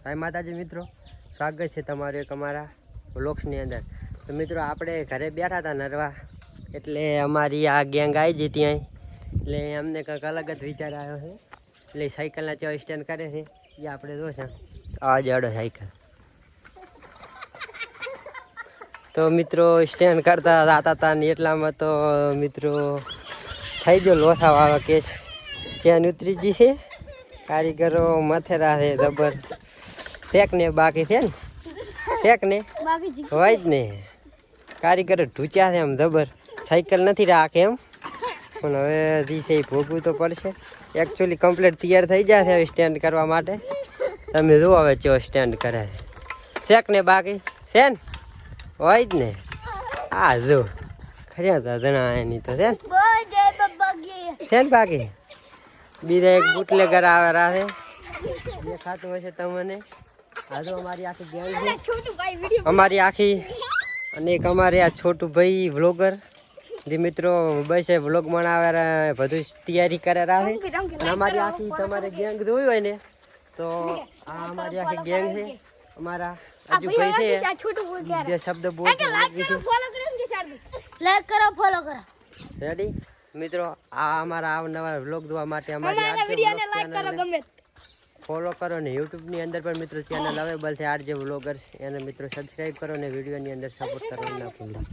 જય માતાજી મિત્રો, સ્વાગત છે તમારું એક અમારા વ્લોગ્સની અંદર। તો મિત્રો આપણે ઘરે બેઠા હતા નરવા, એટલે અમારી આ ગેંગ આવી જઈ ત્યાં, એટલે અમને કંઈક અલગ જ વિચાર આવ્યો છે। એટલે સાયકલના ચો સ્ટેન્ડ કરે છે એ આપણે જોશે આ જડો સાયકલ। તો મિત્રો સ્ટેન્ડ કરતા જતા હતા ને એટલામાં તો મિત્રો થઈ ગયો લોસાવાળો કેસ, ચેન ઉતરી ગઈ છે। કારીગરો મથેરા છે જબર, ફેંક ને બાકી છે ને, ફેંક ને હોય જ ને, કારીગરો ઢૂંચ્યા છે એમ જબર, સાયકલ નથી રાખે એમ, પણ હવે જે છે એ ભોગવું તો પડશે। એકચ્યુઅલી કમ્પ્લીટ તૈયાર થઈ ગયા છે સ્ટેન્ડ કરવા માટે। તમે જુઓ હવે ચો સ્ટેન્ડ કરે છે, શેક ને બાકી છે ને હોય જ ને। આ જો ખર્યા દાદા એની તો છે ને બાકી, બીજા એક બુટલેગર આવેલા છે, દેખાતું હશે તમને। આ જો અમારી આખી ગેંગ છે, અમારી આખી, અને એક અમારે આ છોટું ભાઈ વ્લોગર જે મિત્રો બસ વ્લોગ બનાવે બધું તૈયારી કરેલા છે। અને અમારી આખી તમારે ગેંગ જોઈ હોય ને તો આ અમારી આખી ગેંગ છે। અમારા અજુભાઈ છે જે શબ્દ બોલતો લાઈક કરો, ફોલો કરો। રેડી મિત્રો, આ અમારા નવા વ્લોગ જોવા માટે અમારા વિડિયોને લાઈક કરો, ગમે ફોલો કરો ને યુટ્યુબની અંદર પણ મિત્રો ચેનલ અવેલેબલ છે આરજે વ્લોગર્સ, એને મિત્રો સબસ્ક્રાઈબ કરો ને વિડીયોની અંદર સપોર્ટ કરવાનું ના ભૂલતા।